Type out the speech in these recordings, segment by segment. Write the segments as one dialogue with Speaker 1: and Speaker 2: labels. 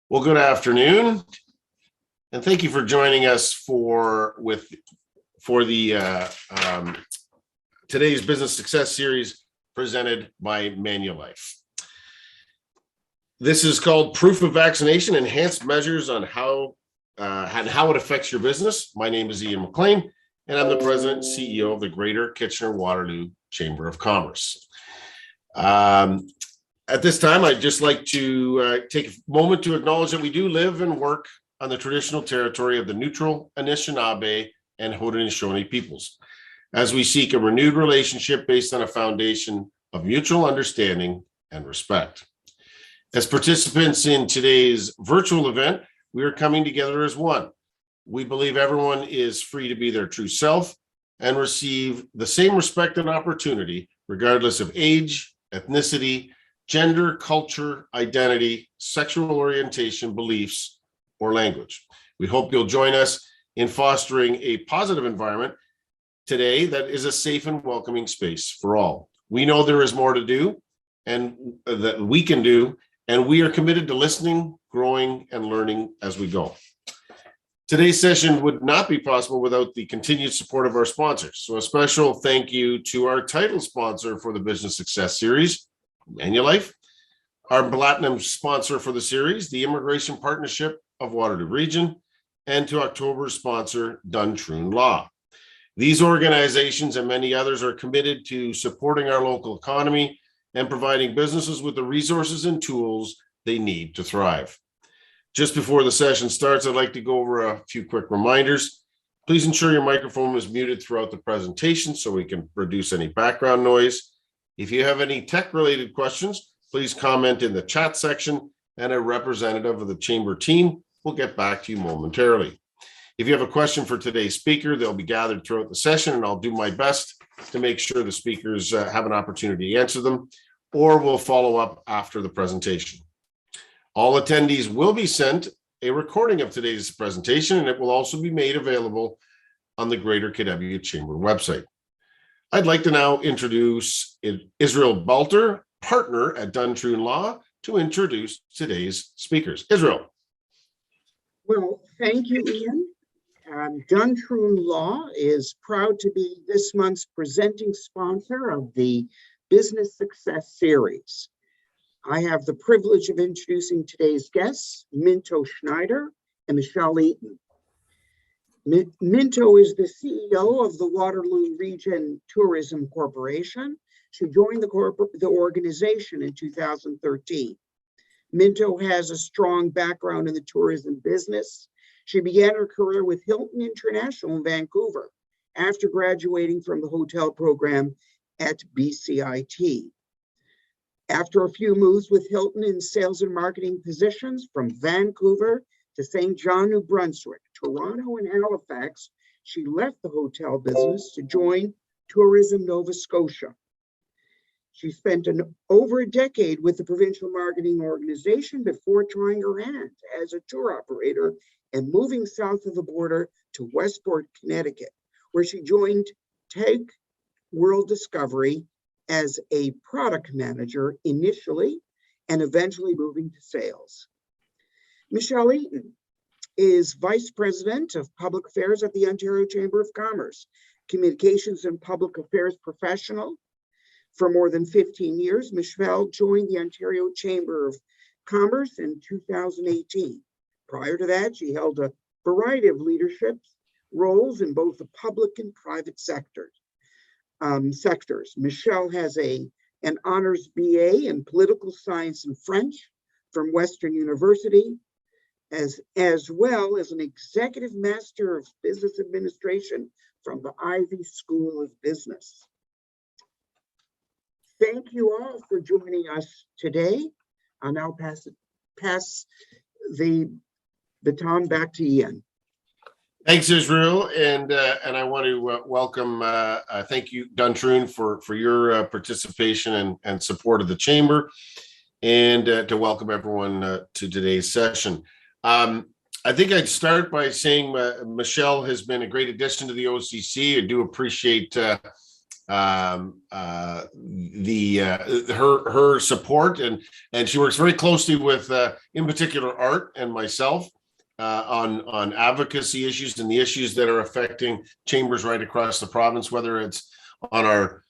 Speaker 1: Well, good afternoon, and thank you for joining us for the today's business success series presented by Manulife. This is called Proof of Vaccination: Enhanced Measures on How it Affects Your Business. My name is Ian McLean, and I'm the President and CEO of the Greater Kitchener-Waterloo Chamber of Commerce. At this time, I'd just like to take a moment to acknowledge that we do live and work on the traditional territory of the Neutral, Anishinaabe, and Haudenosaunee peoples, as we seek a renewed relationship based on a foundation of mutual understanding and respect. As participants in today's virtual event, we are coming together as one. We believe everyone is free to be their true self and receive the same respect and opportunity, regardless of age, ethnicity, gender, culture, identity, sexual orientation, beliefs, or language. We hope you'll join us in fostering a positive environment today that is a safe and welcoming space for all. We know there is more to do and that we can do, and we are committed to listening, growing, and learning as we go. Today's session would not be possible without the continued support of our sponsors. So a special thank you to our title sponsor for the Business Success Series, Manulife, our platinum sponsor for the series, the Immigration Partnership of Waterloo Region, and to October's sponsor, Duntroon Law. These organizations and many others are committed to supporting our local economy and providing businesses with the resources and tools they need to thrive. Just before the session starts, I'd like to go over a few quick reminders. Please ensure your microphone is muted throughout the presentation so we can reduce any background noise. If you have any tech-related questions, please comment in the chat section, and a representative of the Chamber team will get back to you momentarily. If you have a question for today's speaker, they'll be gathered throughout the session, and I'll do my best to make sure the speakers have an opportunity to answer them, or we'll follow up after the presentation. All attendees will be sent a recording of today's presentation, and it will also be made available on the Greater KW Chamber website. I'd like to now introduce Israel Balter, partner at Duntroon Law, to introduce today's speakers. Israel.
Speaker 2: Well, thank you, Ian. Duntroon Law is proud to be this month's presenting sponsor of the Business Success Series. I have the privilege of introducing today's guests, Minto Schneider and Michelle Eaton. Minto is the CEO of the Waterloo Region Tourism Corporation. She joined the organization in 2013. Minto has a strong background in the tourism business. She began her career with Hilton International in Vancouver after graduating from the hotel program at BCIT. After a few moves with Hilton in sales and marketing positions from Vancouver to St. John, New Brunswick, Toronto, and Halifax, she left the hotel business to join Tourism Nova Scotia. She spent over a decade with the provincial marketing organization before trying her hand as a tour operator and moving south of the border to Westport, Connecticut, where she joined TAG World Discovery as a product manager initially and eventually moving to sales. Michelle Eaton is Vice President of Public Affairs at the Ontario Chamber of Commerce, Communications and Public Affairs professional. For more than 15 years, Michelle joined the Ontario Chamber of Commerce in 2018. Prior to that, she held a variety of leadership roles in both the public and private sectors. Michelle has an honors BA in political science and French from Western University, as well as an executive master of business administration from the Ivy School of Business. Thank you all for joining us today. I'll now pass the baton back to Ian.
Speaker 1: Thanks, Israel, and I want to welcome, thank you, Duntroon, for your participation and support of the Chamber, and to welcome everyone to today's session. I think I'd start by saying Michelle has been a great addition to the OCC. I do appreciate her support, and she works very closely with, in particular, Art and myself on advocacy issues and the issues that are affecting chambers right across the province, whether it's on our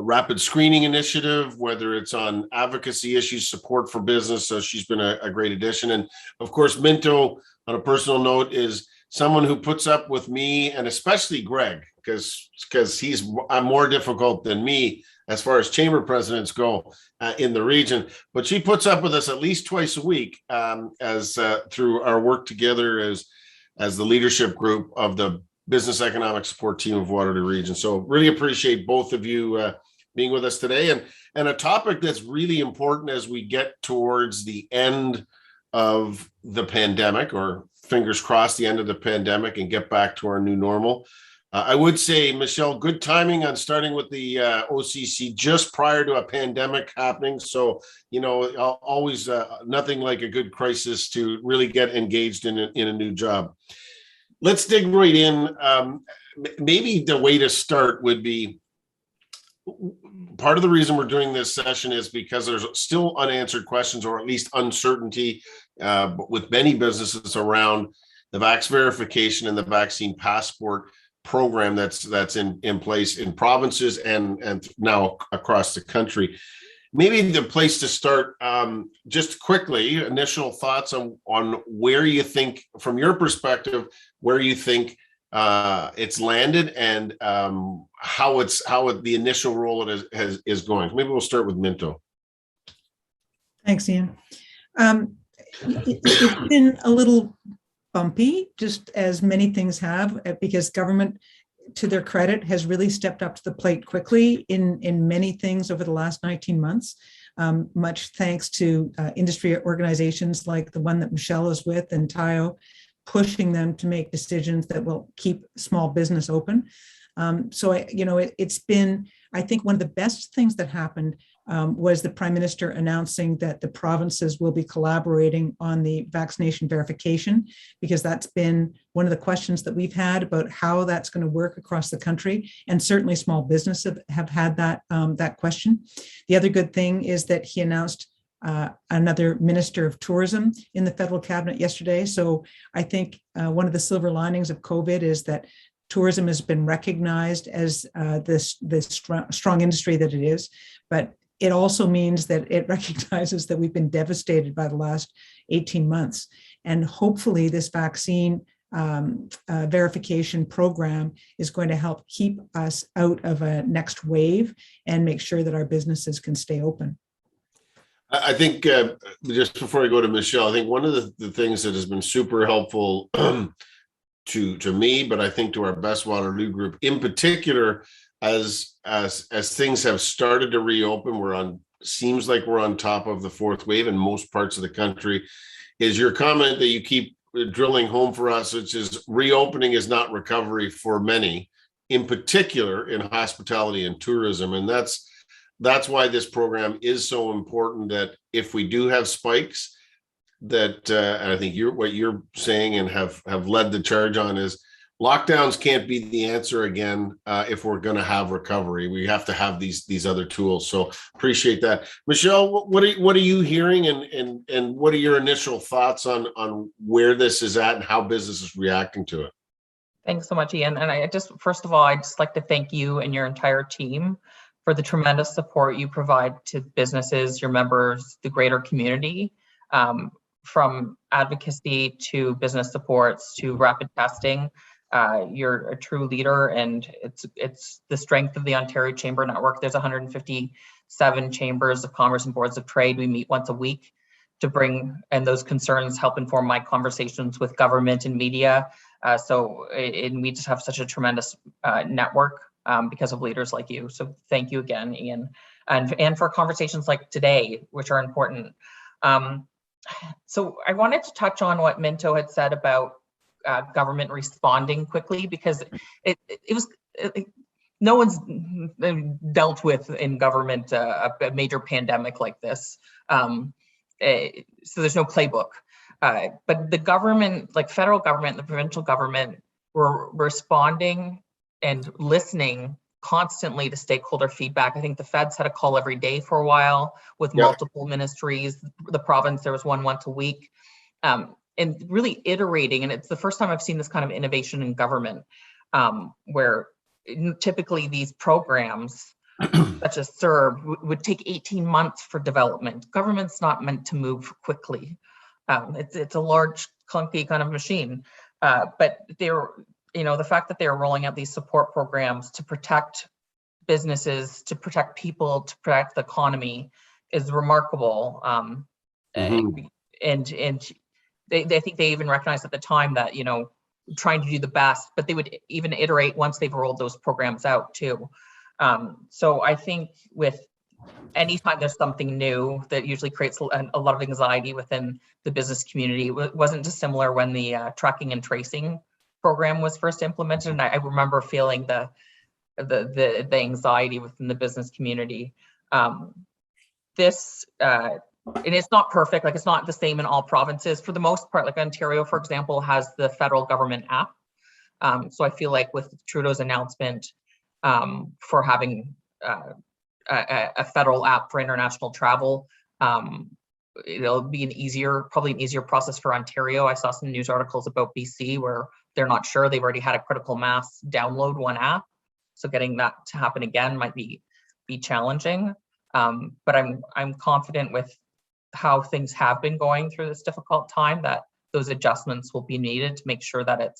Speaker 1: rapid screening initiative, whether it's on advocacy issues, support for business. So she's been a great addition. And of course, Minto, on a personal note, is someone who puts up with me, and especially Greg, because he's more difficult than me as far as chamber presidents go in the region. But she puts up with us at least twice a week as through our work together as the leadership group of the Business Economic Support Team of Waterloo Region. So really appreciate both of you being with us today, and a topic that's really important as we get towards the end of the pandemic, or fingers crossed, the end of the pandemic, and get back to our new normal. I would say, Michelle, good timing on starting with the OCC just prior to a pandemic happening. So, always nothing like a good crisis to really get engaged in a new job. Let's dig right in. Maybe the way to start would be, part of the reason we're doing this session is because there's still unanswered questions, or at least uncertainty with many businesses around the vax verification and the vaccine passport program that's in place in provinces and now across the country. Maybe the place to start, just quickly, initial thoughts on where you think, from your perspective, where you think it's landed, and how the initial role is going. Maybe we'll start with Minto.
Speaker 3: Thanks, Ian. It's been a little bumpy, just as many things have, because government, to their credit, has really stepped up to the plate quickly in many things over the last 19 months. Much thanks to industry organizations like the one that Michelle is with, and TIO, pushing them to make decisions that will keep small business open. It's been, I think, one of the best things that happened was the Prime Minister announcing that the provinces will be collaborating on the vaccination verification, because that's been one of the questions that we've had about how that's going to work across the country, and certainly small businesses have had that question. The other good thing is that he announced another Minister of Tourism in the federal cabinet yesterday. So I think one of the silver linings of COVID is that tourism has been recognized as this strong industry that it is, but it also means that it recognizes that we've been devastated by the last 18 months. And hopefully this vaccine verification program is going to help keep us out of a next wave and make sure that our businesses can stay open.
Speaker 1: I think just before I go to Michelle, I think one of the things that has been super helpful to me, but I think to our Best Waterloo group in particular, as things have started to reopen, seems like we're on top of the fourth wave in most parts of the country, is your comment that you keep drilling home for us, which is reopening is not recovery for many, in particular in hospitality and tourism. And that's why this program is so important, that if we do have spikes, that and I think what you're saying and have led the charge on is lockdowns can't be the answer again. If we're going to have recovery, we have to have these other tools. So appreciate that. Michelle, what are you hearing, and what are your initial thoughts on where this is at and how business is reacting to it?
Speaker 4: Thanks so much, Ian. And first of all, I'd just like to thank you and your entire team for the tremendous support you provide to businesses, your members, the greater community, from advocacy to business supports to rapid testing. You're a true leader, and it's the strength of the Ontario Chamber Network. There's 157 chambers of commerce and boards of trade. We meet once a week to bring, and those concerns help inform my conversations with government and media. And we just have such a tremendous network because of leaders like you. So thank you again, Ian, and for conversations like today, which are important. So I wanted to touch on what Minto had said about government responding quickly, because it was no one's dealt with in government a major pandemic like this. So there's no playbook. But the government, like federal government, the provincial government, were responding listening constantly to stakeholder feedback. I think the feds had a call every day for a while with
Speaker 1: Yeah.
Speaker 4: multiple ministries. The province, there was one once a week, and really iterating. And it's the first time I've seen this kind of innovation in government, where typically these programs, such as CERB, would take 18 months for development. Government's not meant to move quickly. It's a large, clunky kind of machine. But they're, the fact that they're rolling out these support programs to protect businesses, to protect people, to protect the economy is remarkable.
Speaker 1: Mhm.
Speaker 4: And they think they even recognized at the time that, trying to do the best, but they would even iterate once they've rolled those programs out too. So I think with anytime there's something new, that usually creates a lot of anxiety within the business community. It wasn't dissimilar when the tracking and tracing program was first implemented, and I remember feeling the anxiety within the business community. And it's not perfect, like it's not the same in all provinces. For the most part, like Ontario, for example, has the federal government app. So I feel like with Trudeau's announcement for having a federal app for international travel, it'll be probably an easier process for Ontario. I saw some news articles about BC where they're not sure. They've already had a critical mass download one app. So getting that to happen again might be challenging. But I'm confident with how things have been going through this difficult time that those adjustments will be needed to make sure that it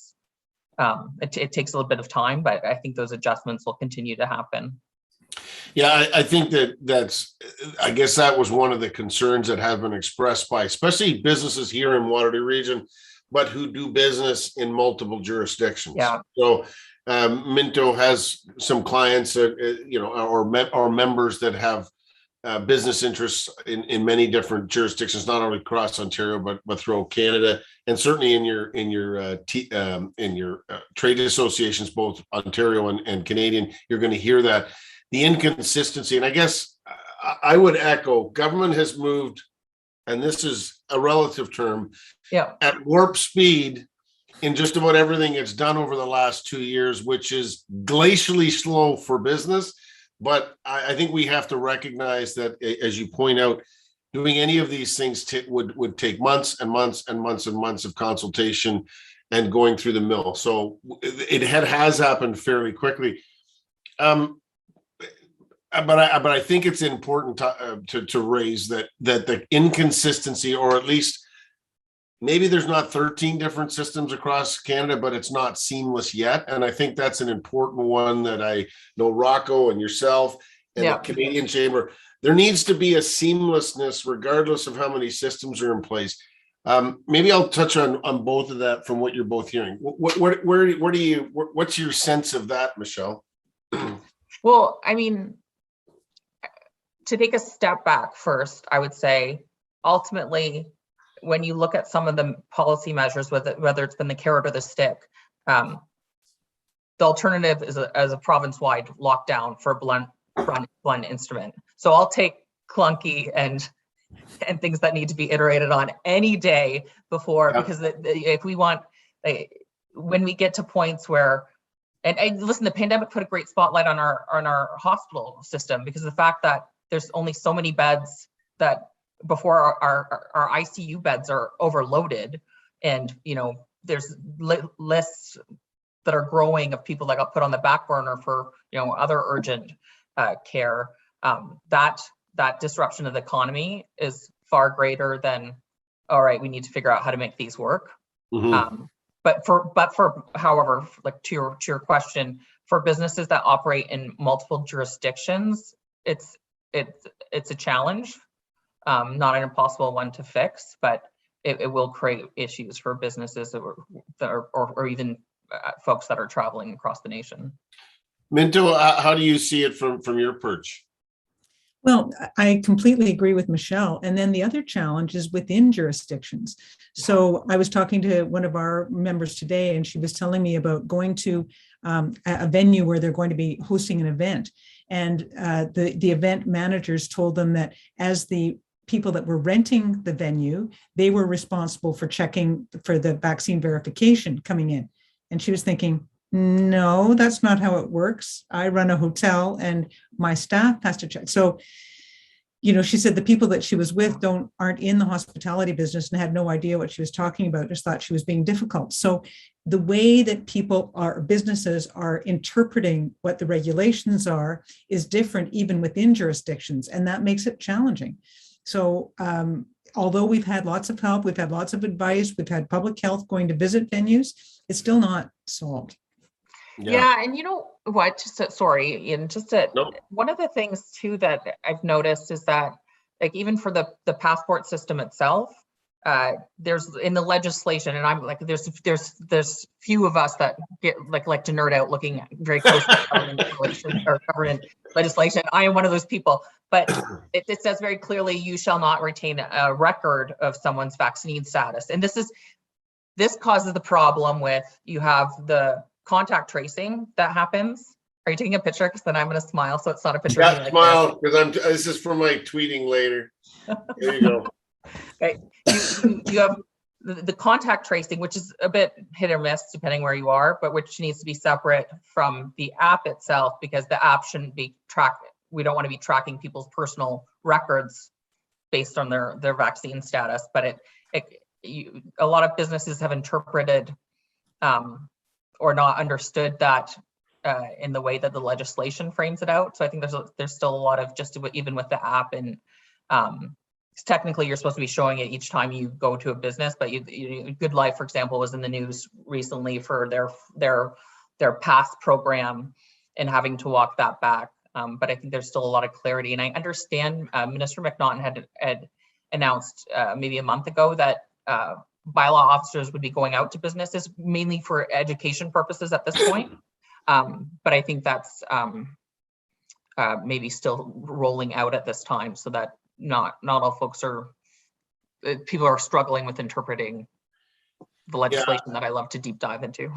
Speaker 4: takes a little bit of time, but I think those adjustments will continue to happen.
Speaker 1: Yeah, I think I guess that was one of the concerns that have been expressed by especially businesses here in Waterloo region, but who do business in multiple jurisdictions.
Speaker 4: Yeah.
Speaker 1: So Minto has some clients that, or members that have business interests in many different jurisdictions, not only across Ontario, but throughout Canada, and certainly in your trade associations, both Ontario and Canadian, you're going to hear that. The inconsistency, and I guess I would echo, government has moved, and this is a relative term, at warp speed in just about everything it's done over the last 2 years, which is glacially slow for business. But I think we have to recognize that, as you point out, doing any of these things would take months and months and months and months of consultation and going through the mill. So it has happened fairly quickly. But I think it's important to raise that the inconsistency, or at least maybe there's not 13 different systems across Canada, but it's not seamless yet. And I think that's an important one that I know Rocco and yourself and the Canadian Chamber, there needs to be a seamlessness regardless of how many systems are in place. Maybe I'll touch on both of that from what you're both hearing. What's your sense of that, Michelle?
Speaker 4: Well, I mean, to take a step back first, I would say ultimately, when you look at some of the policy measures, whether it's been the carrot or the stick, the alternative is a province-wide lockdown for a blunt instrument. So I'll take clunky and things that need to be iterated on any day before, because if we want, when we get to points where, and listen, the pandemic put a great spotlight on our hospital system, because of the fact that there's only so many beds that before our ICU beds are overloaded, and there's lists that are growing of people that got put on the back burner for other urgent care. That disruption of the economy is far greater than, all right, we need to figure out how to make these work.
Speaker 1: Mm-hmm.
Speaker 4: But for however, like to your question, for businesses that operate in multiple jurisdictions, it's a challenge, not an impossible one to fix, but it will create issues for businesses or even folks that are traveling across the nation.
Speaker 1: Minto, how do you see it from your perch?
Speaker 3: Well, I completely agree with Michelle. And then the other challenge is within jurisdictions. So I was talking to one of our members today, and she was telling me about going to a venue where they're going to be hosting an event. And the event managers told them that as the people that were renting the venue, they were responsible for checking for the vaccine verification coming in. And she was thinking, No, that's not how it works. I run a hotel and my staff has to check. So, she said the people that she was with aren't in the hospitality business and had no idea what she was talking about, just thought she was being difficult. So the way that businesses are interpreting what the regulations are is different even within jurisdictions, and that makes it challenging. So although we've had lots of help, we've had lots of advice, we've had public health going to visit venues, it's still not solved.
Speaker 4: Yeah, and you know what? Sorry, Ian.
Speaker 1: Nope.
Speaker 4: One of the things too that I've noticed is that, like, even for the passport system itself, there's in the legislation, and I'm like, there's few of us that get like to nerd out looking very closely at government legislation. I am one of those people, but it says very clearly, you shall not retain a record of someone's vaccine status, and this causes the problem with you have the contact tracing that happens. Are you taking a picture? Because then I'm going to smile, so it's not a picture.
Speaker 1: Yeah, like smile, because this is for my tweeting later. There you go.
Speaker 4: Okay, you have the contact tracing, which is a bit hit or miss depending where you are, but which needs to be separate from the app itself, because the app shouldn't be tracked. We don't want to be tracking people's personal records based on their vaccine status. But a lot of businesses have interpreted or not understood that in the way that the legislation frames it out. So I think there's still a lot of, just even with the app, and technically you're supposed to be showing it each time you go to a business, but Good Life, for example, was in the news recently for their pass program and having to walk that back. But I think there's still a lot of clarity, and I understand Minister McNaughton had announced maybe a month ago that bylaw officers would be going out to businesses mainly for education purposes at this point. But I think that's maybe still rolling out at this time, so that not all folks people are struggling with interpreting the legislation that I love to deep dive into.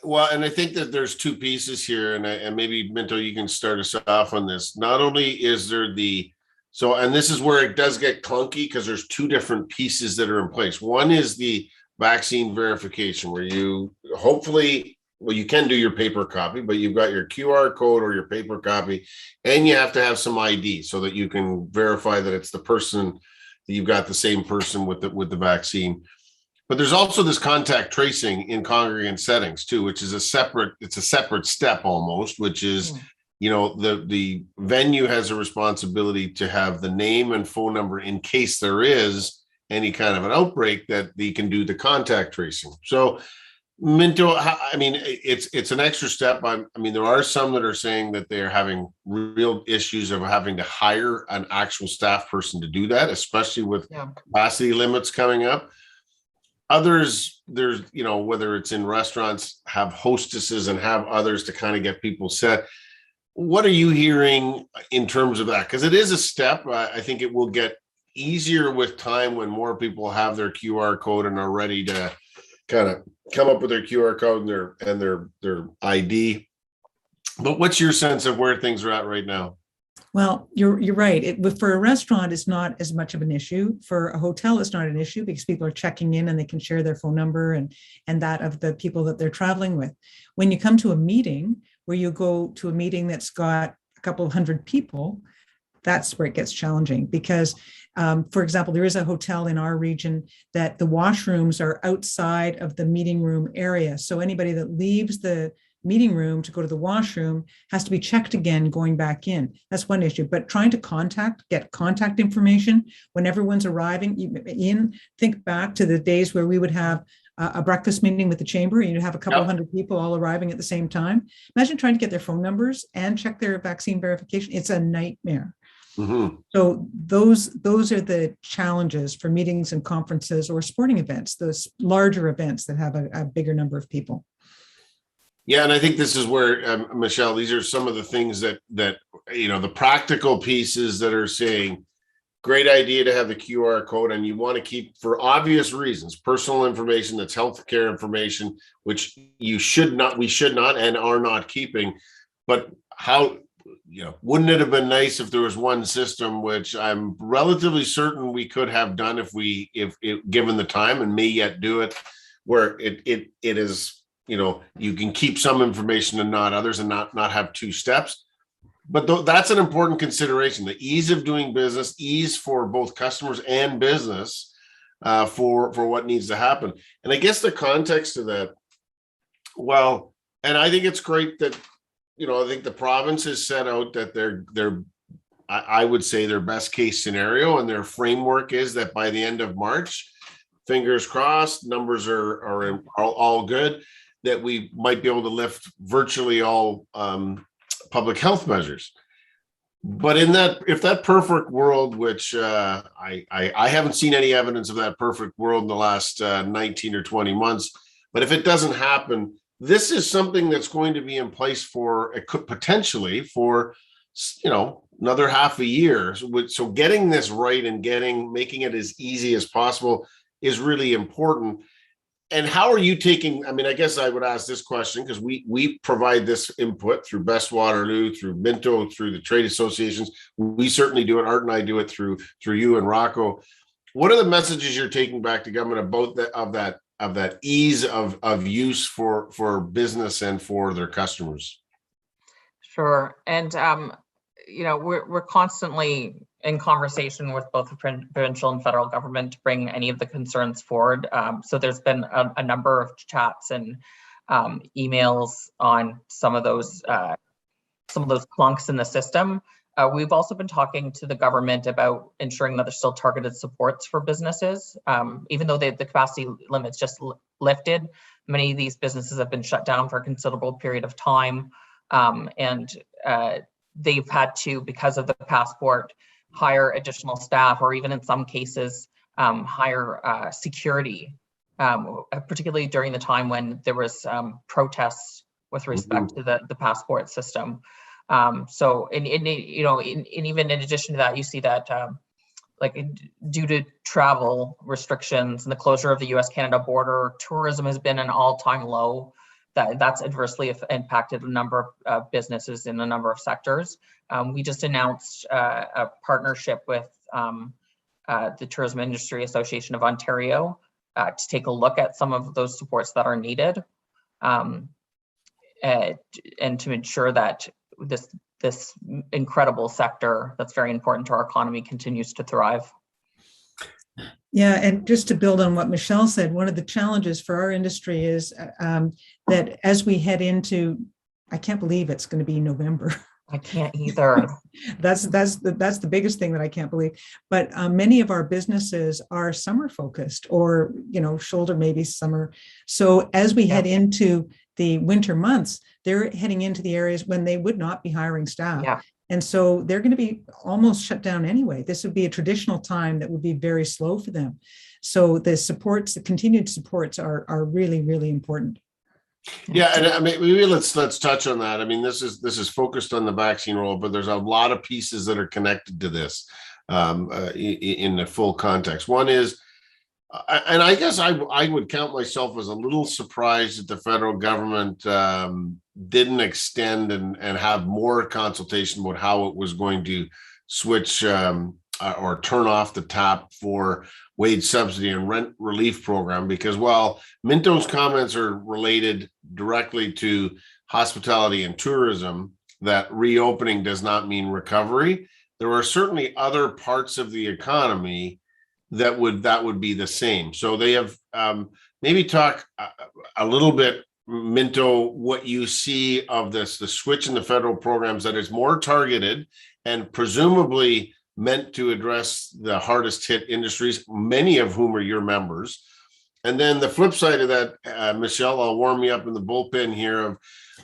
Speaker 1: Well, and I think that there's two pieces here, and maybe Minto, you can start us off on this. Not only is there and this is where it does get clunky, because there's two different pieces that are in place. One is the vaccine verification, where you you can do your paper copy, but you've got your QR code or your paper copy, and you have to have some ID so that you can verify that it's the person, that you've got the same person with the vaccine. But there's also this contact tracing in congregate settings too, which is a separate step almost, which is, the venue has a responsibility to have the name and phone number in case there is any kind of an outbreak, that they can do the contact tracing. So Minto, it's an extra step. There are some that are saying that they're having real issues of having to hire an actual staff person to do that, especially with capacity limits coming up. Others, there's, whether it's in restaurants, have hostesses and have others to kind of get people set. What are you hearing in terms of that? Because it is a step. I think it will get easier with time when more people have their QR code and are ready to kind of come up with their QR code and their ID. But what's your sense of where things are at right now?
Speaker 3: Well, you're right. For a restaurant, it's not as much of an issue. For a hotel, it's not an issue because people are checking in and they can share their phone number and that of the people that they're traveling with. When you come to a meeting, where you go to a meeting that's got a couple of hundred people, that's where it gets challenging because, for example, there is a hotel in our region that the washrooms are outside of the meeting room area. So anybody that leaves the meeting room to go to the washroom has to be checked again going back in. That's one issue. But trying to get contact information when everyone's arriving, think back to the days where we would have a breakfast meeting with the chamber, and you'd have a couple hundred people all arriving at the same time. Imagine trying to get their phone numbers and check their vaccine verification. It's a nightmare. Mm-hmm. So those are the challenges for meetings and conferences or sporting events, those larger events that have a bigger number of people.
Speaker 1: Yeah, and I think this is where, Michelle, these are some of the things that the practical pieces that are saying, great idea to have the QR code, and you want to keep, for obvious reasons, personal information that's healthcare information, which we should not and are not keeping. But how, wouldn't it have been nice if there was one system, which I'm relatively certain we could have done if given the time, and may yet do it, where it is you can keep some information and not others, and not have two steps. But that's an important consideration: the ease of doing business, ease for both customers and business, for what needs to happen. And I guess the context of that, well, and I think it's great that, I think the province has set out that I would say their best case scenario and their framework is that by the end of March, fingers crossed, numbers are all good, that we might be able to lift virtually all public health measures. But if that perfect world, which I haven't seen any evidence of that perfect world in the last 19 or 20 months, but if it doesn't happen, this is something that's going to be in place it could potentially for, another half a year. So getting this right and making it as easy as possible is really important. And how are you taking, I guess I would ask this question because we provide this input through Best Waterloo, through Minto, through the trade associations. We certainly do it. Art and I do it through you and Rocco. What are the messages you're taking back to government about that ease of use for business and for their customers?
Speaker 4: Sure. And, we're constantly in conversation with both the provincial and federal government to bring any of the concerns forward. So there's been a number of chats and emails on some of those clunks in the system. We've also been talking to the government about ensuring that there's still targeted supports for businesses. Even though the capacity limits just lifted, many of these businesses have been shut down for a considerable period of time. And they've had to, because of the passport, hire additional staff, or even in some cases, hire security, particularly during the time when there was protests with respect to the passport system. So, and even in addition to that, you see that due to travel restrictions and the closure of the U.S.-Canada border, tourism has been an all-time low. That's adversely impacted a number of businesses in a number of sectors. We just announced a partnership with the Tourism Industry Association of Ontario to take a look at some of those supports that are needed, and to ensure that this incredible sector that's very important to our economy continues to thrive.
Speaker 3: Yeah, and just to build on what Michelle said, one of the challenges for our industry is that as we head into, I can't believe it's going to be November.
Speaker 4: I can't either.
Speaker 3: That's the biggest thing that I can't believe. But many of our businesses are summer focused, or shoulder maybe summer. So as we head into the winter months, they're heading into the areas when they would not be hiring staff.
Speaker 4: Yeah.
Speaker 3: And so they're going to be almost shut down anyway. This would be a traditional time that would be very slow for them. So the continued supports are really, really important.
Speaker 1: Yeah, and maybe let's touch on that. This is focused on the vaccine role, but there's a lot of pieces that are connected to this in the full context. One is, and I guess I would count myself as a little surprised that the federal government didn't extend and have more consultation about how it was going to switch or turn off the tap for wage subsidy and rent relief program, because while Minto's comments are related directly to hospitality and tourism, that reopening does not mean recovery. There are certainly other parts of the economy that would be the same. So they have maybe talk a little bit, Minto, what you see of the switch in the federal programs that is more targeted and presumably meant to address the hardest hit industries, many of whom are your members. And then the flip side of that, Michelle, I'll warm you up in the bullpen here, of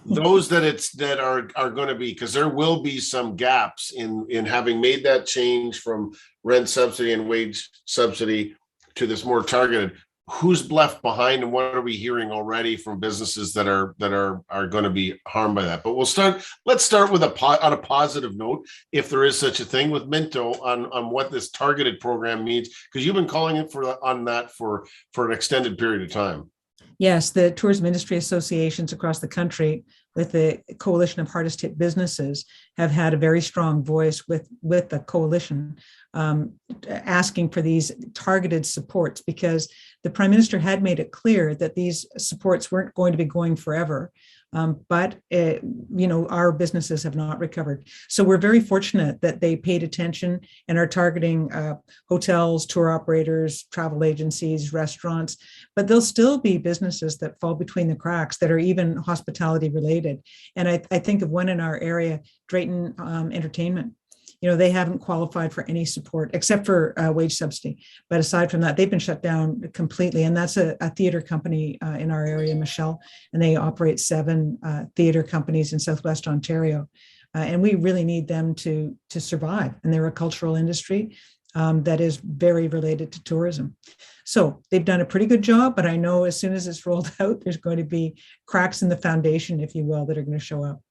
Speaker 1: those that are going to be, because there will be some gaps in having made that change from rent subsidy and wage subsidy to this more targeted. Who's left behind, and what are we hearing already from businesses that are going to be harmed by that? But let's start with on a positive note, if there is such a thing, with Minto on what this targeted program means, because you've been calling it for an extended period of time.
Speaker 3: Yes, the tourism industry associations across the country with the Coalition of Hardest Hit Businesses, have had a very strong voice with the coalition, asking for these targeted supports, because the Prime Minister had made it clear that these supports weren't going to be going forever. But our businesses have not recovered. So we're very fortunate that they paid attention and are targeting hotels, tour operators, travel agencies, restaurants, but there'll still be businesses that fall between the cracks that are even hospitality related. And I think of one in our area, Drayton Entertainment. They haven't qualified for any support except for wage subsidy. But aside from that, they've been shut down completely. And that's a theater company in our area, Michelle, and they operate 7 theater companies in Southwest Ontario. And we really need them to survive. And they're a cultural industry that is very related to tourism. So they've done a pretty good job, but I know as soon as it's rolled out, there's going to be cracks in the foundation, if you will, that are going to show up.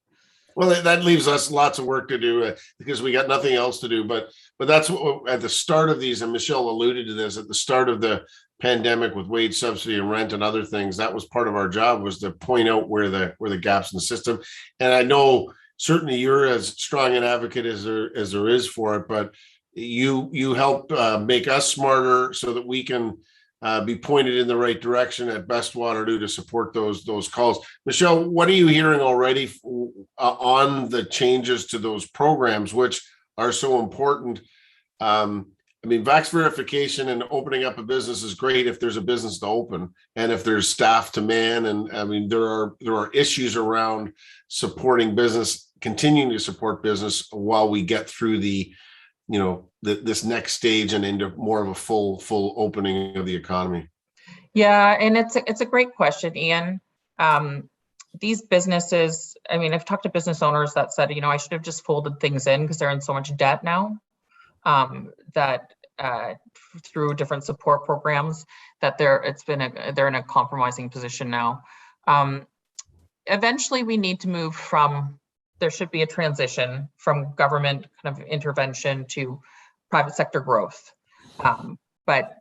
Speaker 1: Well, that leaves us lots of work to do because we got nothing else to do. But that's what, at the start of these, and Michelle alluded to this, at the start of the pandemic with wage subsidy and rent and other things, that was part of our job, was to point out where the gaps in the system. And I know certainly you're as strong an advocate as there is for it, but you help make us smarter so that we can be pointed in the right direction at Best Waterloo to support those calls. Michelle, what are you hearing already on the changes to those programs, which are so important? Vax verification and opening up a business is great if there's a business to open and if there's staff to man. And there are issues around supporting business, continuing to support business while we get through this next stage and into more of a full opening of the economy.
Speaker 4: Yeah, and it's a great question, Ian. These businesses, I've talked to business owners that said, I should have just folded things in because they're in so much debt now, that through different support programs that they're in a compromising position now. Eventually we need to move there should be a transition from government kind of intervention to private sector growth. But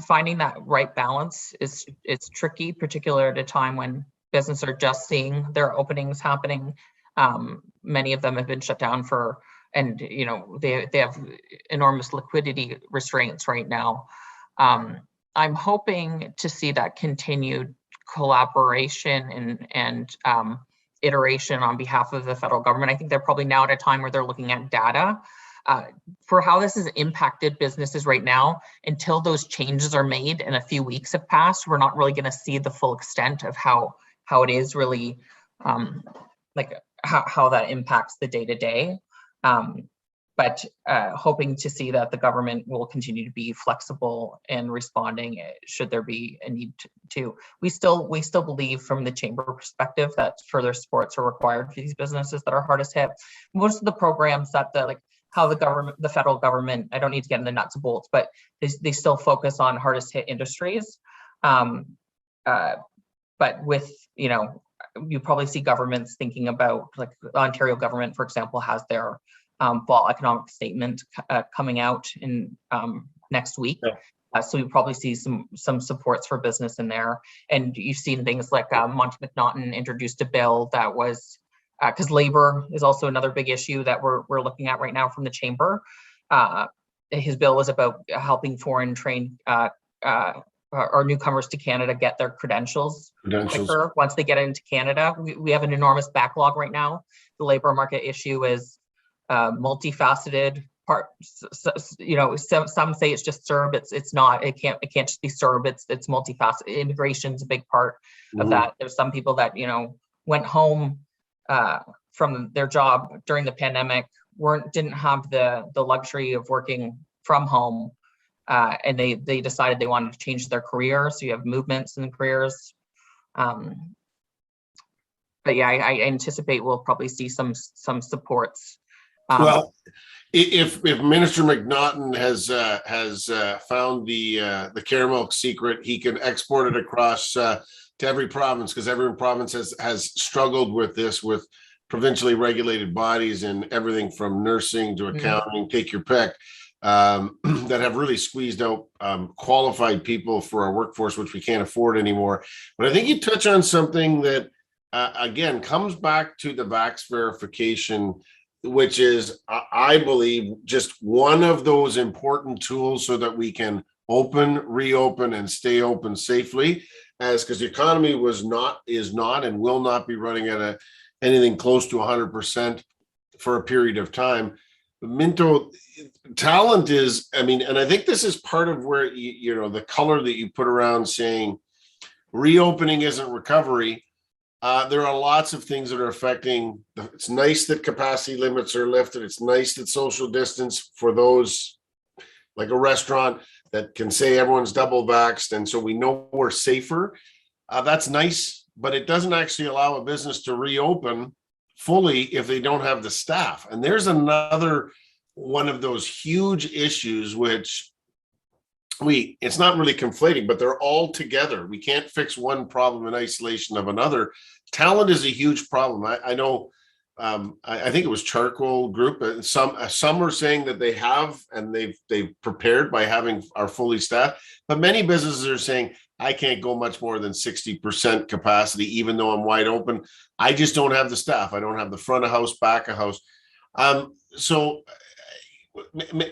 Speaker 4: finding that right balance is tricky, particularly at a time when businesses are just seeing their openings happening. Many of them have been shut down and they have enormous liquidity restraints right now. I'm hoping to see that continued collaboration and iteration on behalf of the federal government. I think they're probably now at a time where they're looking at data for how this has impacted businesses right now. Until those changes are made and a few weeks have passed, we're not really going to see the full extent of how it is really how that impacts the day-to-day. But hoping to see that the government will continue to be flexible in responding should there be a need to. We still believe from the chamber perspective that further supports are required for these businesses that are hardest hit. Most of the programs that the federal government, I don't need to get into nuts and bolts, but they still focus on hardest hit industries. But with, you probably see governments thinking about, like the Ontario government, for example, has their fall economic statement coming out in next week. Yeah. So you probably see some supports for business in there. And you've seen things like Monty McNaughton introduced a bill that was, because labor is also another big issue that we're looking at right now from the chamber. His bill was about helping foreign trained or newcomers to Canada get their credentials quicker once they get into Canada. We have an enormous backlog right now. The labor market issue is multifaceted. Some say it's just CERB. It's not. It can't just be CERB. It's multifaceted. Immigration's a big part of that. There's some people that went home from their job during the pandemic, didn't have the luxury of working from home, and they decided they wanted to change their career. So you have movements in the careers. But yeah, I anticipate we'll probably see some supports.
Speaker 1: Well, if Minister McNaughton has found the caramel secret, he can export it across to every province, because every province has struggled with this, with provincially regulated bodies and everything from nursing to accounting, take your pick, that have really squeezed out qualified people for our workforce, which we can't afford anymore. But I think you touch on something that again, comes back to the vax verification, which is, I believe, just one of those important tools so that we can open, reopen, and stay open safely, as because the economy is not and will not be running at anything close to 100% for a period of time. Minto, talent is, I mean, and I think this is part of where, you know, the color that you put around saying reopening isn't recovery. There are lots of things that are affecting. It's nice that capacity limits are lifted. It's nice that social distance for those, like a restaurant that can say everyone's double vaxxed, and so we know we're safer. That's nice, but it doesn't actually allow a business to reopen fully if they don't have the staff. And there's another one of those huge issues, which it's not really conflating, but they're all together. We can't fix one problem in isolation of another. Talent is a huge problem. I know, I think it was Charcoal Group, and some are saying that they have, and they've prepared by having our fully staffed, but many businesses are saying, I can't go much more than 60% capacity, even though I'm wide open. I just don't have the staff. I don't have the front of house, back of house. So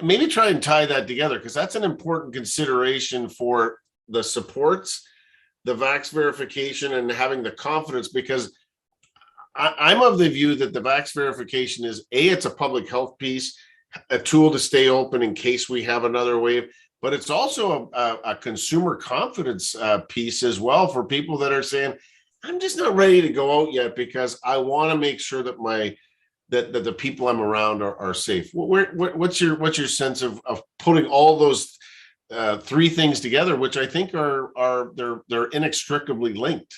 Speaker 1: maybe try and tie that together, because that's an important consideration for the supports, the vax verification, and having the confidence, because I'm of the view that the vax verification is, it's a public health piece, a tool to stay open in case we have another wave, but it's also a consumer confidence piece as well for people that are saying, I'm just not ready to go out yet because I want to make sure that that the people I'm around are safe. What's your sense of putting all those three things together, which I think they're inextricably linked?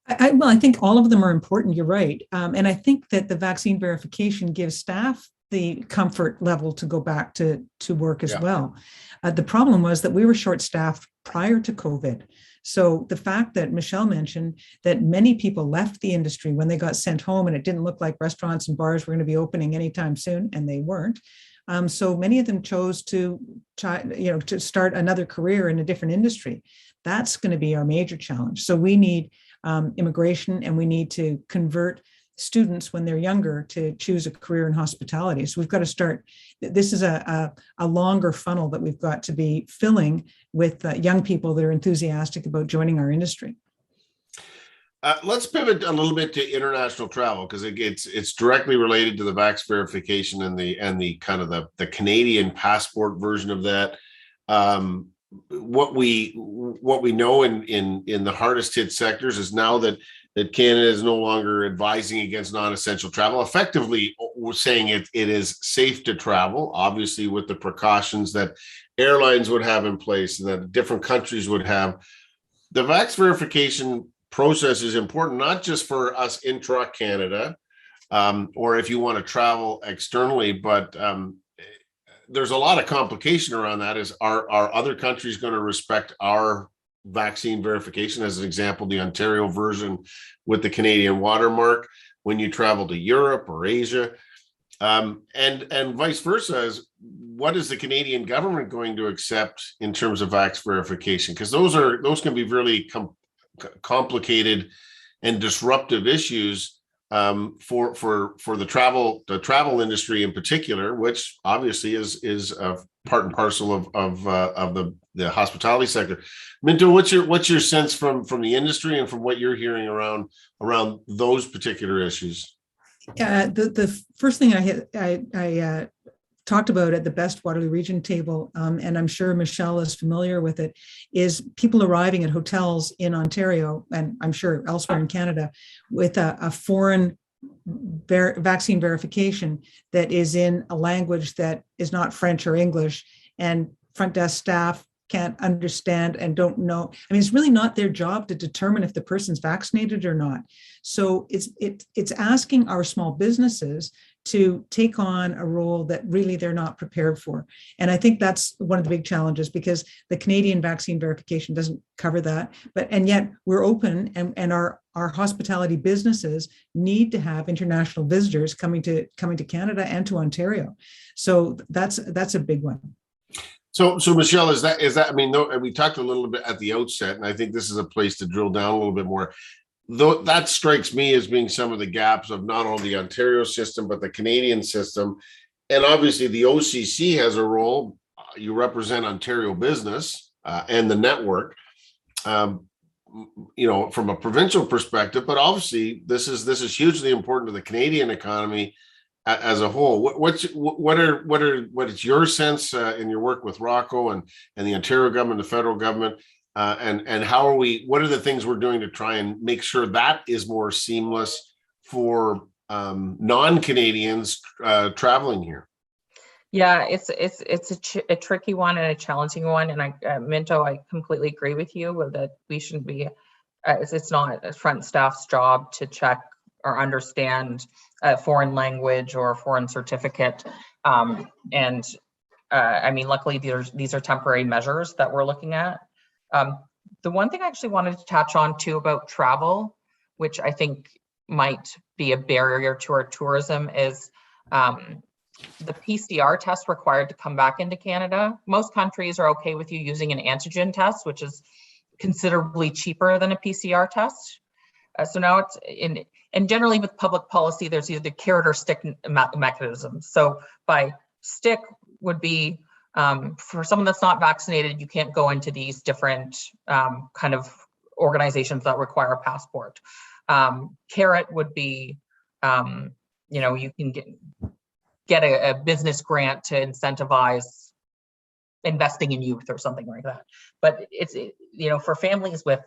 Speaker 3: Well, I think all of them are important. You're right. And I think that the vaccine verification gives staff the comfort level to go back to work as well. The problem was that we were short-staffed prior to COVID. So the fact that Michelle mentioned that many people left the industry when they got sent home, and it didn't look like restaurants and bars were going to be opening anytime soon, and they weren't. So many of them chose to start another career in a different industry. That's going to be our major challenge. So we need immigration, and we need to convert students when they're younger to choose a career in hospitality. So we've got to start. This is a longer funnel that we've got to be filling with young people that are enthusiastic about joining our industry.
Speaker 1: Let's pivot a little bit to international travel, because it's directly related to the vax verification and the kind of the Canadian passport version of that. What we know in the hardest hit sectors is now that Canada is no longer advising against non-essential travel. Effectively, we're saying it is safe to travel, obviously with the precautions that airlines would have in place and that different countries would have. The vax verification process is important, not just for us intra-Canada, or if you want to travel externally, but there's a lot of complication around that. Are other countries going to respect our vaccine verification? As an example, the Ontario version with the Canadian watermark when you travel to Europe or Asia, and vice versa. Is what is the Canadian government going to accept in terms of vax verification? Because those can be really complicated and disruptive issues for the travel industry in particular, which obviously is part and parcel of the hospitality sector. Minto, what's your sense from the industry and from what you're hearing around those particular issues?
Speaker 3: The first thing I talked about at the Best Waterloo Region table, and I'm sure Michelle is familiar with it, is people arriving at hotels in Ontario, and I'm sure elsewhere in Canada, with a foreign vaccine verification that is in a language that is not French or English, and front desk staff can't understand and don't know. I mean, it's really not their job to determine if the person's vaccinated or not. So it's asking our small businesses to take on a role that really they're not prepared for. And I think that's one of the big challenges, because the Canadian vaccine verification doesn't cover that. And yet we're open, and our hospitality businesses need to have international visitors coming to Canada and to Ontario. So that's a big one.
Speaker 1: So Michelle, is that, I mean, we talked a little bit at the outset, and I think this is a place to drill down a little bit more. though that strikes me as being some of the gaps of not only the Ontario system, but the Canadian system. And obviously the OCC has a role. You represent Ontario business and the network, from a provincial perspective, but obviously this is hugely important to the Canadian economy as a whole. What is your sense in your work with Rocco and the Ontario government, the federal government, and what are the things we're doing to try and make sure that is more seamless for non-Canadians traveling here?
Speaker 4: Yeah, it's a tricky one and a challenging one. And Minto, I completely agree with you that we shouldn't be, it's not a front staff's job to check or understand a foreign language or a foreign certificate. I mean, luckily these are temporary measures that we're looking at. The one thing I actually wanted to touch on too about travel, which I think might be a barrier to our tourism, is the PCR test required to come back into Canada. Most countries are okay with you using an antigen test, which is considerably cheaper than a PCR test. So now it's and generally with public policy, there's either carrot or stick mechanism. So by stick would be for someone that's not vaccinated, you can't go into these different kind of organizations that require a passport. Carrot would be, you can get a business grant to incentivize investing in youth or something like that. But it's, for families with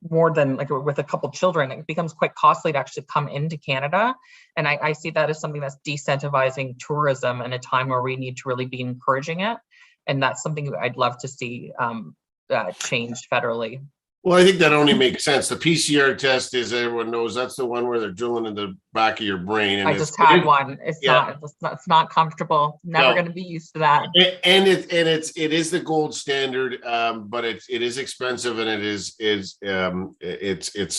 Speaker 4: more than with a couple children, it becomes quite costly to actually come into Canada. And I see that as something that's decentivizing tourism in a time where we need to really be encouraging it. And that's something I'd love to see changed federally.
Speaker 1: Well, I think that only makes sense. The PCR test, as everyone knows, that's the one where they're drilling in the back of your brain. And
Speaker 4: I just had one. It's not comfortable. Never going to be used to that.
Speaker 1: And it is the gold standard, but it is expensive, and it's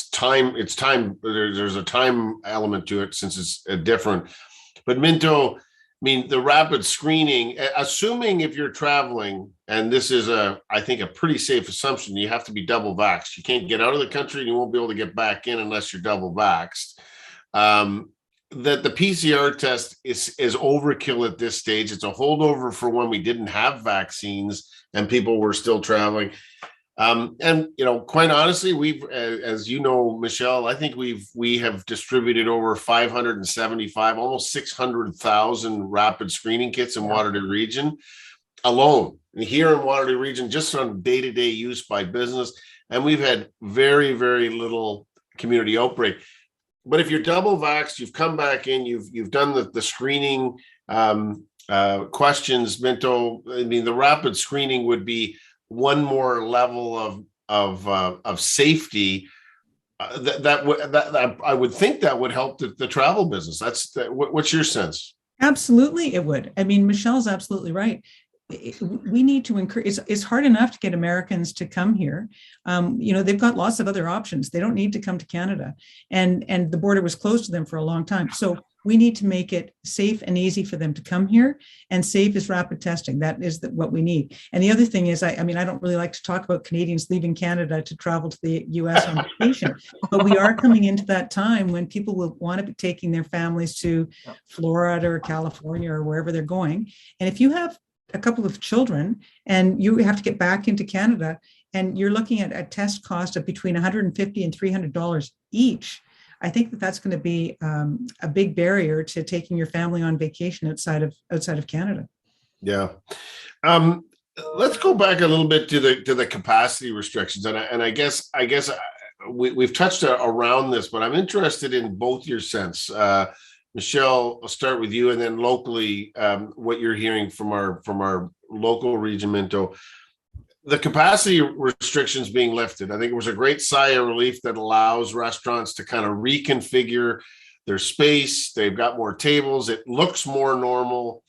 Speaker 1: time. It's time. There's a time element to it since it's different. But Minto, I mean, the rapid screening, assuming if you're traveling, and this is I think a pretty safe assumption, you have to be double vaxxed. You can't get out of the country and you won't be able to get back in unless you're double vaxxed. That the PCR test is overkill at this stage. It's a holdover for when we didn't have vaccines and people were still traveling. Quite honestly, we've, as you know, Michelle, I think we have distributed over 575, almost 600,000 rapid screening kits in Waterloo Region alone. And here in Waterloo Region, just on day-to-day use by business, and we've had very, very little community outbreak. But if you're double vaxxed, you've come back in, you've done the screening questions, Minto. I mean, the rapid screening would be one more level of safety that I would think that would help the travel business. What's your sense?
Speaker 3: Absolutely, it would. I mean, Michelle's absolutely right. We need to encourage. It's hard enough to get Americans to come here. They've got lots of other options. They don't need to come to Canada, and the border was closed to them for a long time. So we need to make it safe and easy for them to come here, and safe is rapid testing. That is what we need. And the other thing is, I don't really like to talk about Canadians leaving Canada to travel to the US on vacation, but we are coming into that time when people will want to be taking their families to Florida or California or wherever they're going. And if you have a couple of children and you have to get back into Canada, and you're looking at a test cost of between $150 and $300 each, I think that's going to be a big barrier to taking your family on vacation outside of Canada.
Speaker 1: Yeah. Let's go back a little bit to the capacity restrictions, and I guess we've touched around this, but I'm interested in both your sense. Michelle, I'll start with you, and then locally, what you're hearing from our local region, Minto. The capacity restrictions being lifted, I think it was a great sigh of relief that allows restaurants to kind of reconfigure their space. They've got more tables. It looks more normal.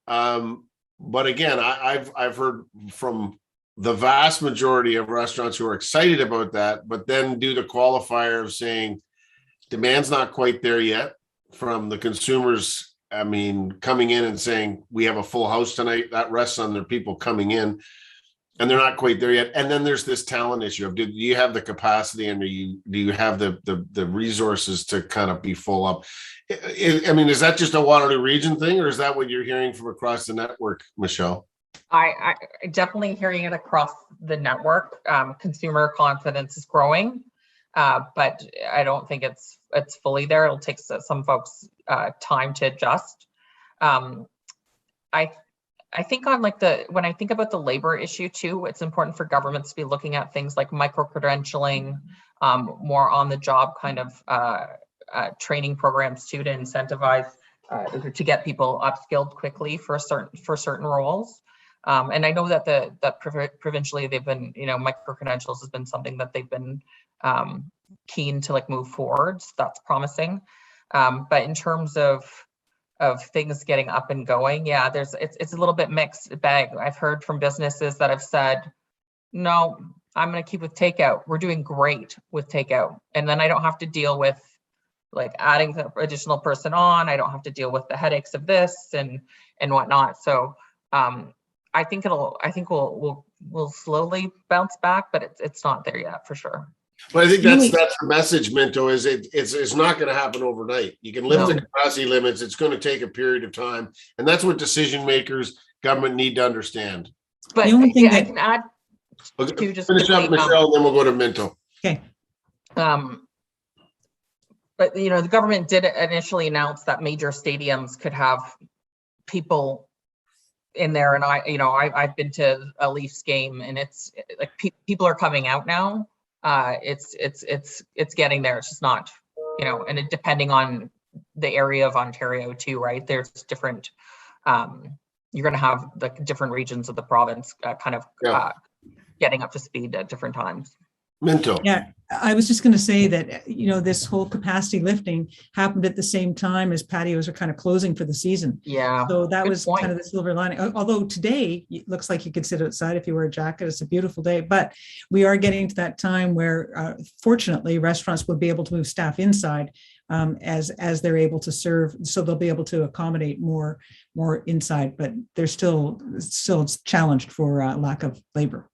Speaker 1: But again, I've heard from the vast majority of restaurants who are excited about that, but then do the qualifier of saying demand's not quite there yet from the consumers. I mean, coming in and saying we have a full house tonight, that rests on their people coming in. And they're not quite there yet. And then there's this talent issue of, do you have the capacity and do you have the resources to kind of be full up? I mean, is that just a Waterloo region thing, or is that what you're hearing from across the network, Michelle?
Speaker 4: I definitely hearing it across the network. Consumer confidence is growing, but I don't think it's fully there. It'll take some folks time to adjust. I think on when I think about the labor issue too, it's important for governments to be looking at things like micro-credentialing, more on the job kind of training programs too, to incentivize to get people upskilled quickly for certain roles. And I know that provincially they've been, micro-credentials has been something that they've been keen to move forward. So that's promising. But in terms of things getting up and going, yeah, it's a little bit mixed bag. I've heard from businesses that have said, no, I'm going to keep with takeout. We're doing great with takeout. And then I don't have to deal with adding the additional person on. I don't have to deal with the headaches of this and whatnot. So I think we'll slowly bounce back, but it's not there yet for sure.
Speaker 1: But I think that's the message, Minto, is it's not going to happen overnight. You can lift the capacity limits. It's going to take a period of time. And that's what decision makers, government need to understand.
Speaker 4: But
Speaker 3: the only thing
Speaker 4: I can add to just
Speaker 1: finish up, Michelle, and then we'll go to Minto.
Speaker 3: Okay.
Speaker 4: But the government did initially announce that major stadiums could have people in there, and I've been to a Leafs game, and it's like people are coming out now. It's getting there. It's just not, and it, depending on the area of Ontario too, right? There's different. You're going to have the different regions of the province getting up to speed at different times.
Speaker 1: Minto.
Speaker 3: Yeah, I was just going to say that, this whole capacity lifting happened at the same time as patios are kind of closing for the season.
Speaker 4: Yeah.
Speaker 3: So that was kind of the silver lining. Although today it looks like you could sit outside if you wear a jacket. It's a beautiful day, but we are getting to that time where, fortunately, restaurants will be able to move staff inside as they're able to serve. So they'll be able to accommodate more inside, but they're still challenged for lack of labor.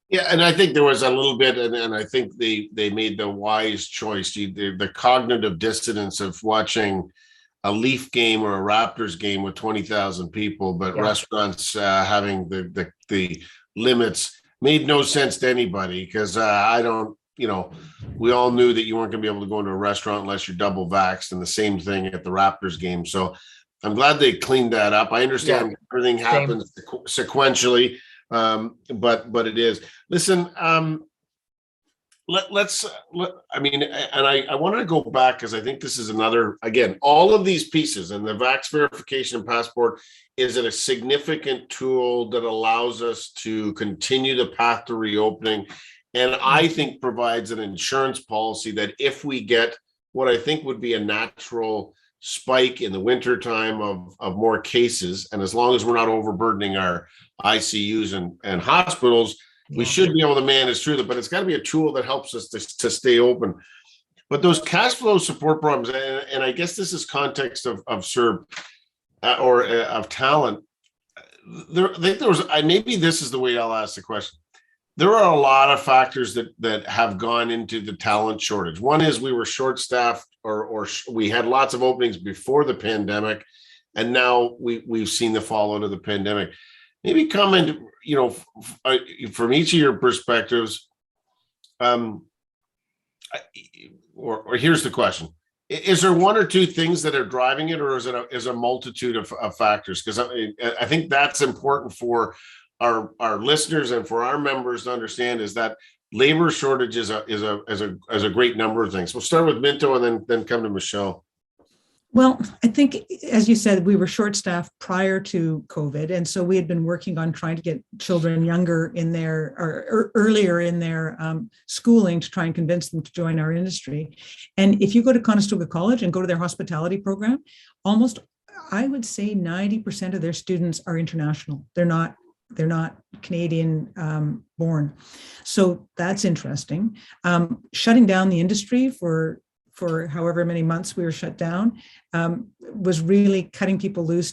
Speaker 1: Yeah, and I think there was a little bit, and I think they made the wise choice. The cognitive dissonance of watching a Leaf game or a Raptors game with 20,000 people, but restaurants having the limits made no sense to anybody, because we all knew that you weren't going to be able to go into a restaurant unless you're double vaxxed, and the same thing at the Raptors game. So I'm glad they cleaned that up. I understand everything happens sequentially. But it is. Listen, I wanted to go back, because I think this is another, again, all of these pieces, and the vax verification passport is a significant tool that allows us to continue the path to reopening. And I think provides an insurance policy that if we get what I think would be a natural spike in the wintertime of more cases, and as long as we're not overburdening our ICUs and hospitals, we should be able to manage through that. But it's got to be a tool that helps us to stay open. But those cash flow support programs, and I guess this is context of CERB or of talent. I think there was, maybe this is the way I'll ask the question. There are a lot of factors that have gone into the talent shortage. One is we were short-staffed, or we had lots of openings before the pandemic, and now we've seen the fallout of the pandemic. Maybe comment, from each of your perspectives, or here's the question: is there one or two things that are driving it, or is it a multitude of factors? Because I think that's important for our listeners and for our members to understand, is that labor shortage is a great number of things. We'll start with Minto and then come to Michelle.
Speaker 3: Well, I think, as you said, we were short-staffed prior to COVID. And so we had been working on trying to get children younger in their, or earlier in their schooling, to try and convince them to join our industry. And if you go to Conestoga College and go to their hospitality program, almost, I would say 90% of their students are international. They're not Canadian born. So that's interesting. Shutting down the industry for for however many months we were shut down, was really cutting people loose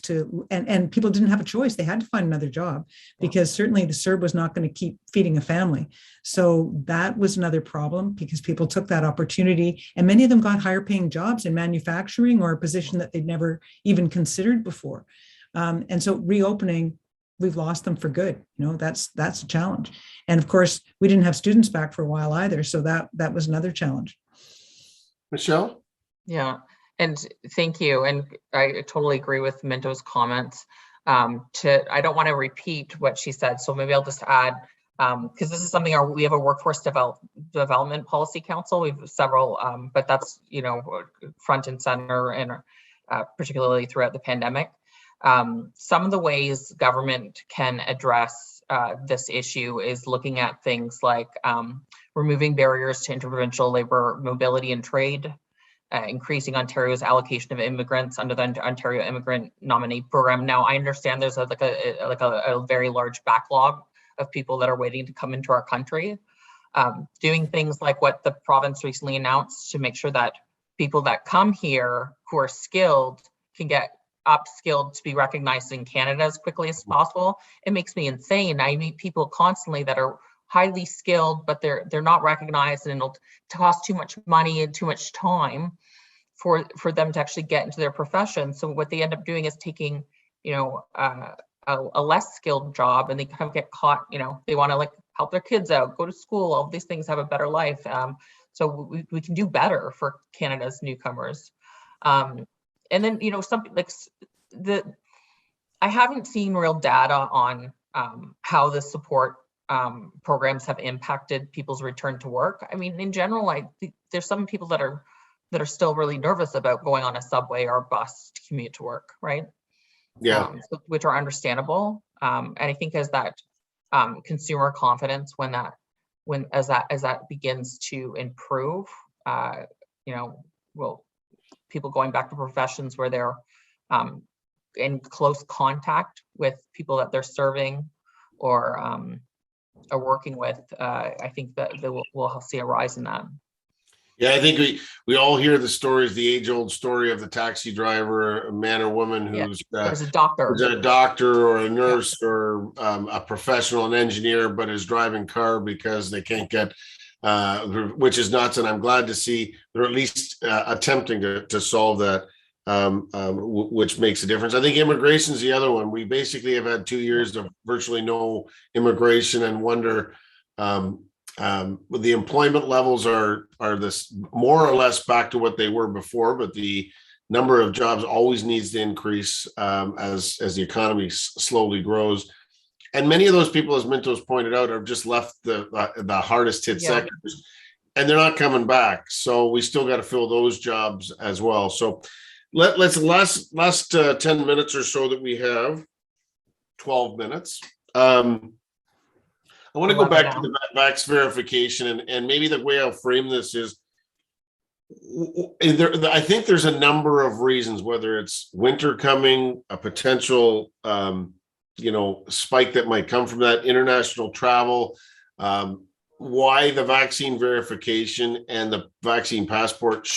Speaker 3: and people didn't have a choice. They had to find another job because certainly the CERB was not going to keep feeding a family. So that was another problem because people took that opportunity, and many of them got higher paying jobs in manufacturing or a position that they'd never even considered before. And so reopening, we've lost them for good. That's a challenge. And of course, we didn't have students back for a while either. So that was another challenge.
Speaker 1: Michelle?
Speaker 4: Yeah, and thank you. And I totally agree with Minto's comments. I don't want to repeat what she said, so maybe I'll just add, because this is something we have a workforce development policy council. We have several, but that's front and center, and particularly throughout the pandemic. Some of the ways government can address this issue is looking at things like removing barriers to interprovincial labor mobility and trade, increasing Ontario's allocation of immigrants under the Ontario Immigrant Nominee Program. Now, I understand there's a very large backlog of people that are waiting to come into our country. Doing things like what the province recently announced to make sure that people that come here who are skilled can get upskilled to be recognized in Canada as quickly as possible. It makes me insane. I meet people constantly that are highly skilled, but they're not recognized, and it'll cost too much money and too much time for them to actually get into their profession. So what they end up doing is taking, a less skilled job, and they kind of get caught. They want to help their kids out, go to school, all these things, have a better life. So we can do better for Canada's newcomers. And then something like I haven't seen real data on how the support programs have impacted people's return to work. I mean, in general, there's some people that are still really nervous about going on a subway or a bus to commute to work, right?
Speaker 1: Yeah.
Speaker 4: Which are understandable. And I think as that consumer confidence, as that begins to improve, people going back to professions where they're in close contact with people that they're serving or are working with, I think that we'll see a rise in that.
Speaker 1: Yeah, I think we all hear the stories, the age-old story of the taxi driver, a man or woman who's
Speaker 4: a doctor,
Speaker 1: or a nurse, or a professional, an engineer, but is driving car because they can't get, which is nuts. And I'm glad to see they're at least attempting to solve that, which makes a difference. I think immigration is the other one. We basically have had 2 years of virtually no immigration, and wonder. The employment levels are this more or less back to what they were before, but the number of jobs always needs to increase as the economy slowly grows. And many of those people, as Minto's pointed out, have just left the hardest hit sectors, and they're not coming back. So we still got to fill those jobs as well. So let's last 10 minutes or so that we have, 12 minutes. I want to go back to the vax verification, and maybe the way I'll frame this is, I think there's a number of reasons, whether it's winter coming, a potential, spike that might come from that, international travel, why the vaccine verification and the vaccine passport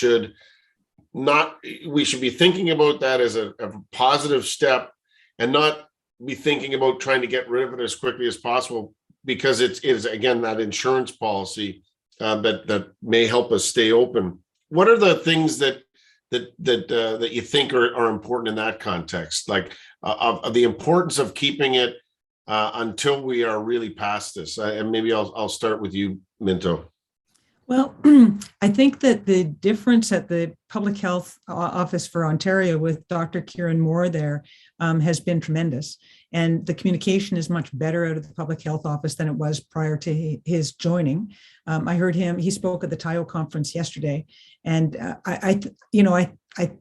Speaker 1: we should be thinking about that as a positive step, and not be thinking about trying to get rid of it as quickly as possible, because it is, again, that insurance policy that may help us stay open. What are the things that you think are important in that context, like of the importance of keeping it until we are really past this? And maybe I'll start with you, Minto.
Speaker 3: Well, I think that the difference at the Public Health Office for Ontario with Dr. Kieran Moore there has been tremendous. And the communication is much better out of the Public Health Office than it was prior to his joining. I heard he spoke at the TIO conference yesterday. And I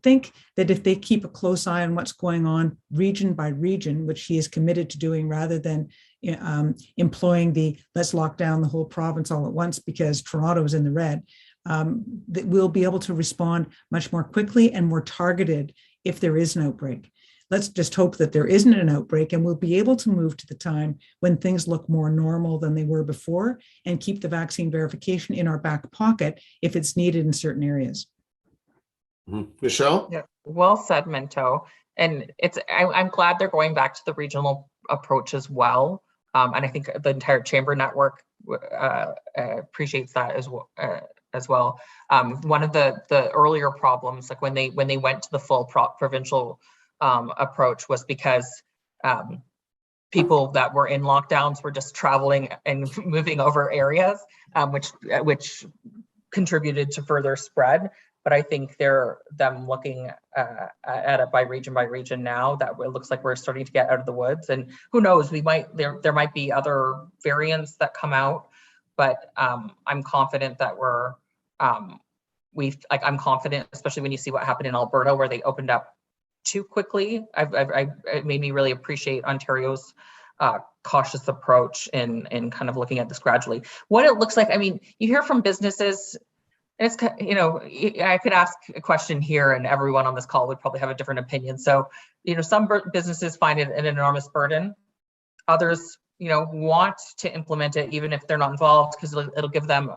Speaker 3: think that if they keep a close eye on what's going on region by region, which he is committed to doing, rather than employing let's lock down the whole province all at once because Toronto is in the red, that we'll be able to respond much more quickly and more targeted if there is an outbreak. Let's just hope that there isn't an outbreak, and we'll be able to move to the time when things look more normal than they were before, and keep the vaccine verification in our back pocket if it's needed in certain areas.
Speaker 1: Michelle?
Speaker 4: Yeah, well said, Minto. And I'm glad they're going back to the regional approach as well. And I think the entire chamber network appreciates that as well. One of the earlier problems, like when they went to the full provincial approach, was because people that were in lockdowns were just traveling and moving over areas, which contributed to further spread. But I think them looking at it by region now, that it looks like we're starting to get out of the woods. And who knows, there might be other variants that come out. But I'm confident that I'm confident, especially when you see what happened in Alberta, where they opened up too quickly. It made me really appreciate Ontario's cautious approach in kind of looking at this gradually. What it looks like, I mean, you hear from businesses. It's, I could ask a question here and everyone on this call would probably have a different opinion. So, some businesses find it an enormous burden. Others, want to implement it even if they're not involved, because it'll give them,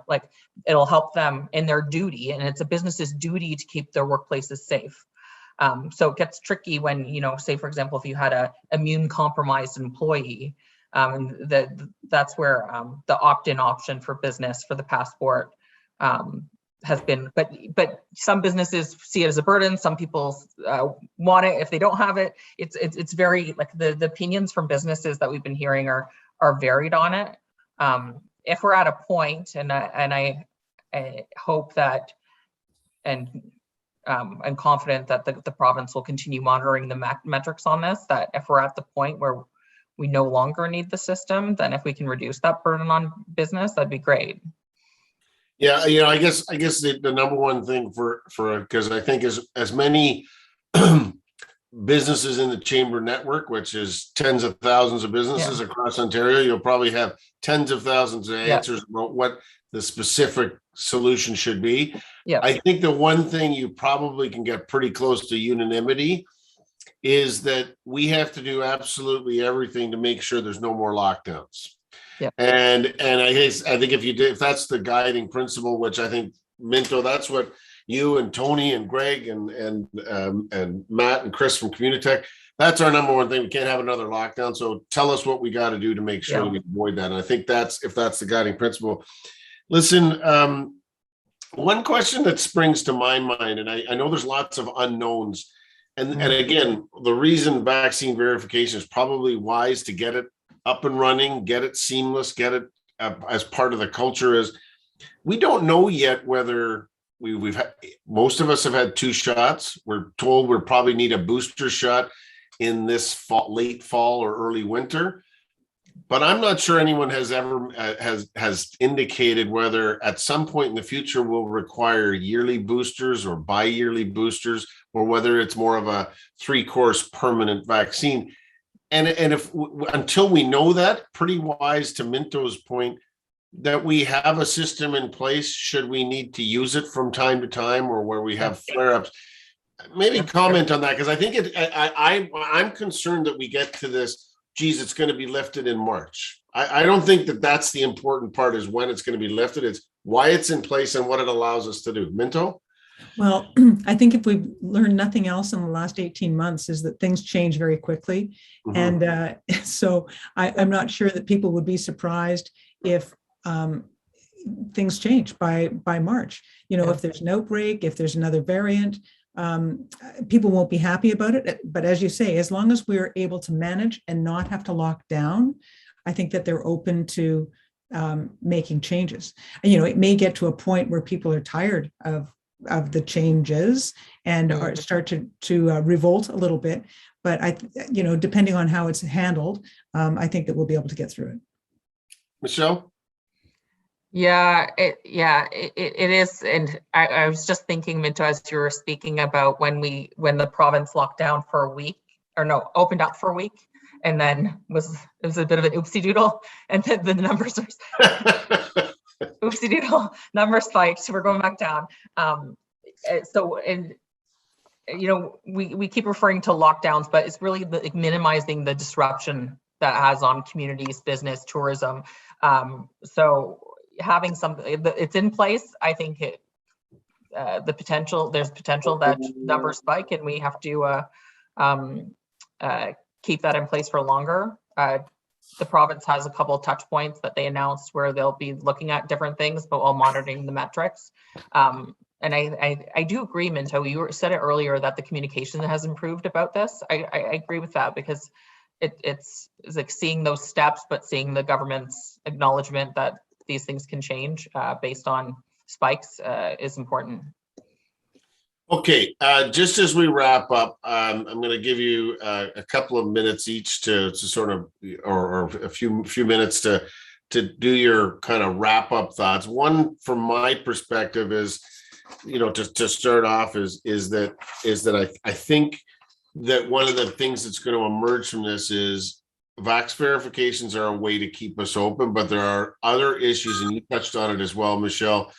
Speaker 4: it'll help them in their duty. And it's a business's duty to keep their workplaces safe. So it gets tricky when, say, for example, if you had a immune compromised employee, that's where the opt-in option for business for the passport has been, but some businesses see it as a burden. Some people want it if they don't have it. It's very, the opinions from businesses that we've been hearing are varied on it. If we're at a point, and I hope that, and I'm confident that the province will continue monitoring the metrics on this, that if we're at the point where we no longer need the system, then if we can reduce that burden on business, that'd be great.
Speaker 1: Yeah, I guess the number one thing because I think as many businesses in the chamber network, which is tens of thousands of businesses across Ontario, you'll probably have tens of thousands of answers about what the specific solution should be.
Speaker 4: Yeah,
Speaker 1: I think the one thing you probably can get pretty close to unanimity is that we have to do absolutely everything to make sure there's no more lockdowns.
Speaker 4: Yeah.
Speaker 1: And I think if that's the guiding principle, which I think, Minto, that's what you and Tony and Greg and Matt and Chris from Communitech, that's our number one thing. We can't have another lockdown. So tell us what we got to do to make sure we avoid that. And I think if that's the guiding principle. Listen, one question that springs to my mind, and I know there's lots of unknowns, and again, the reason vaccine verification is probably wise to get it up and running, get it seamless, get it as part of the culture, is we don't know yet whether we've had, most of us have had 2 shots. We're told we'll probably need a booster shot in this late fall or early winter. But I'm not sure anyone has ever has indicated whether at some point in the future we'll require yearly boosters or bi-yearly boosters, or whether it's more of a 3-course permanent vaccine. And until we know that, pretty wise to Minto's point, that we have a system in place should we need to use it from time to time, or where we have flare-ups. Maybe comment on that, because I think I'm concerned that we get to this, geez, it's going to be lifted in March. I don't think that's the important part, is when it's going to be lifted. It's why it's in place and what it allows us to do. Minto?
Speaker 3: Well, I think if we've learned nothing else in the last 18 months is that things change very quickly. And so I'm not sure that people would be surprised if things change by March. If there's an outbreak, if there's another variant, people won't be happy about it. But as you say, as long as we're able to manage and not have to lock down, I think that they're open to making changes. And, it may get to a point where people are tired of the changes and start to revolt a little bit. But depending on how it's handled, I think that we'll be able to get through it.
Speaker 1: Michelle?
Speaker 4: Yeah, it is. And I was just thinking, Minto, as you were speaking about when the province locked down for a week, opened up for a week, and then it was a bit of an oopsie doodle, and then the numbers are oopsie doodle, numbers spiked, we're going back down. We keep referring to lockdowns, but it's really minimizing the disruption that has on communities, business, tourism. So having something it's in place, I think there's potential that numbers spike, and we have to keep that in place for longer. The province has a couple of touch points that they announced where they'll be looking at different things, but while monitoring the metrics. And I do agree, Minto, you said it earlier that the communication has improved about this. I agree with that, because it's like seeing those steps, but seeing the government's acknowledgement that these things can change based on spikes is important.
Speaker 1: Okay, just as we wrap up, I'm going to give you a couple of minutes each to sort of, or a few minutes to do your kind of wrap up thoughts. One, from my perspective, is, you know, to start off is that I think that one of the things that's going to emerge from this is vax verifications are a way to keep us open, but there are other issues, and you touched on it as well, Michelle.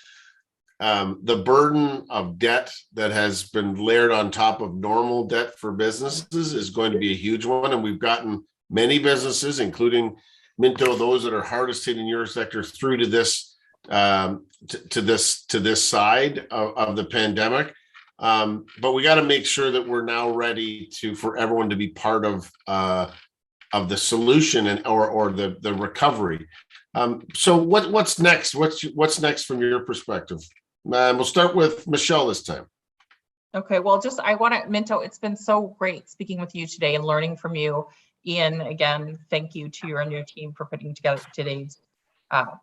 Speaker 1: The burden of debt that has been layered on top of normal debt for businesses is going to be a huge one. And we've gotten many businesses, including Minto, those that are hardest hit in your sector, through to this side of the pandemic. But we got to make sure that we're now ready for everyone to be part of the solution or the recovery. So what's next? What's next from your perspective? We'll start with Michelle this time.
Speaker 4: Okay, well, Minto, it's been so great speaking with you today and learning from you. Ian, again, thank you to you and your team for putting together today's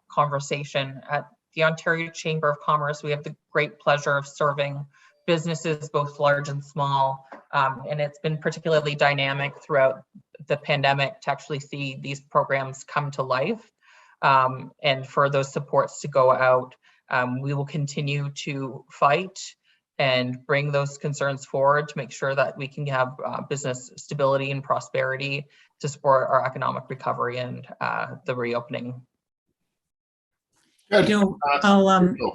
Speaker 4: conversation. At the Ontario Chamber of Commerce, we have the great pleasure of serving businesses, both large and small. And it's been particularly dynamic throughout the pandemic to actually see these programs come to life, and for those supports to go out. We will continue to fight and bring those concerns forward to make sure that we can have business stability and prosperity to support our economic recovery and the reopening.
Speaker 1: Good.
Speaker 3: You know,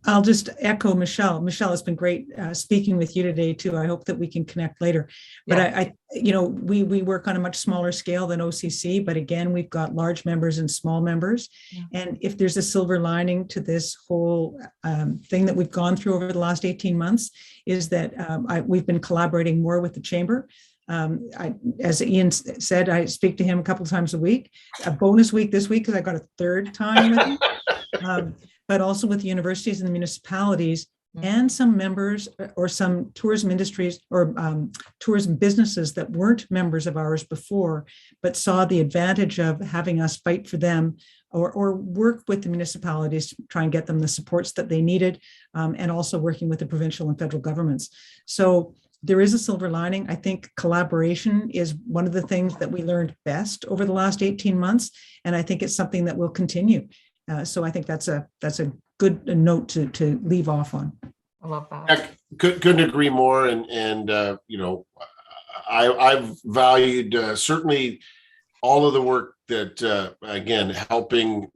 Speaker 3: I'll just echo Michelle. Michelle, it's been great speaking with you today too. I hope that we can connect later. But yeah. You know, we work on a much smaller scale than OCC, but again, we've got large members and small members. Yeah. And if there's a silver lining to this whole thing that we've gone through over the last 18 months, is that we've been collaborating more with the chamber. As Ian said, I speak to him a couple of times a week. A bonus week this week because I got a third time with him. But also with the universities and the municipalities and some members or some tourism industries or tourism businesses that weren't members of ours before, but saw the advantage of having us fight for them or work with the municipalities to try and get them the supports that they needed, and also working with the provincial and federal governments. So there is a silver lining. I think collaboration is one of the things that we learned best over the last 18 months. And I think it's something that will continue. So I think that's a good note to leave off on.
Speaker 4: I love that.
Speaker 1: I couldn't agree more. And you know, I've valued certainly all of the work that, again, helping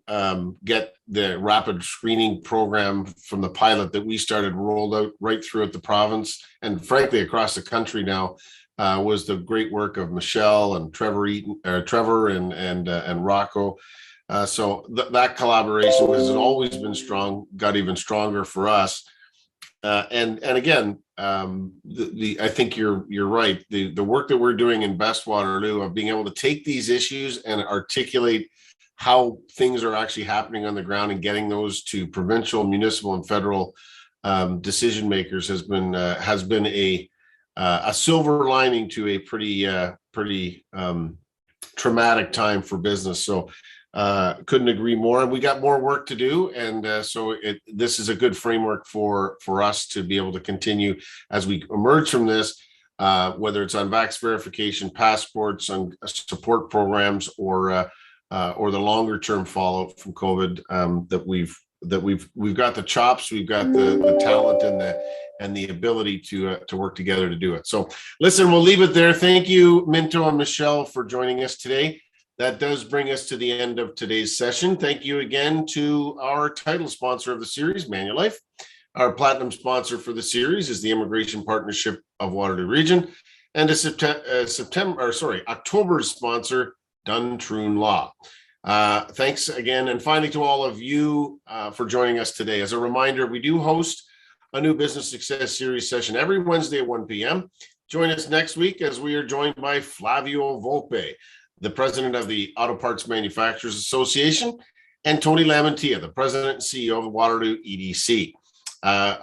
Speaker 1: get the rapid screening program from the pilot that we started rolled out right throughout the province and frankly across the country now, was the great work of Michelle and Trevor and Rocco. So that collaboration has always been strong, got even stronger for us. And again, I think you're right. The work that we're doing in Best Waterloo of being able to take these issues and articulate how things are actually happening on the ground and getting those to provincial, municipal, and federal decision makers has been a silver lining to a pretty traumatic time for business. So couldn't agree more. And we got more work to do. And so this is a good framework for us to be able to continue as we emerge from this, whether it's on vax verification, passports, on support programs, or the longer term fallout from COVID, that we've got the chops, we've got the talent and the ability to work together to do it. So listen, we'll leave it there. Thank you, Minto and Michelle, for joining us today. That does bring us to the end of today's session. Thank you again to our title sponsor of the series, Manulife. Our platinum sponsor for the series is the Immigration Partnership of Waterloo Region, and October's sponsor, Dun Troon Law. Thanks again, and finally to all of you for joining us today. As a reminder, we do host a new Business Success Series session every Wednesday at 1 p.m. Join us next week as we are joined by Flavio Volpe, the president of the Auto Parts Manufacturers Association, and Tony Lamantia, the president and CEO of Waterloo EDC.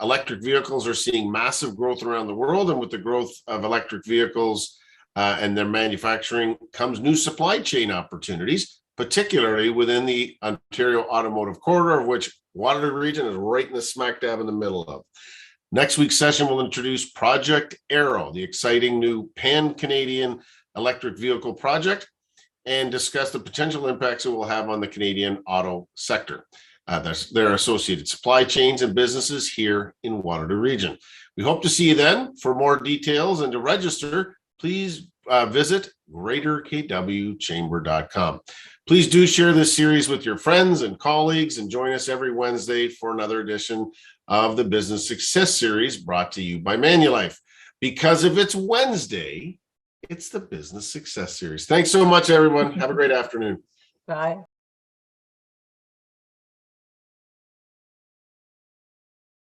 Speaker 1: Electric vehicles are seeing massive growth around the world, and with the growth of electric vehicles and their manufacturing comes new supply chain opportunities, particularly within the Ontario Automotive Corridor, of which Waterloo Region is right in the smack dab in the middle of. Next week's session will introduce Project Arrow, the exciting new pan-Canadian electric vehicle project, and discuss the potential impacts it will have on the Canadian auto sector. Their associated supply chains and businesses here in Waterloo Region. We hope to see you then. For more details and to register, please visit greaterkwchamber.com. Please do share this series with your friends and colleagues and join us every Wednesday for another edition of the Business Success Series brought to you by Manulife. Because if it's Wednesday, it's the Business Success Series. Thanks so much, everyone. Have a great afternoon.
Speaker 4: Bye.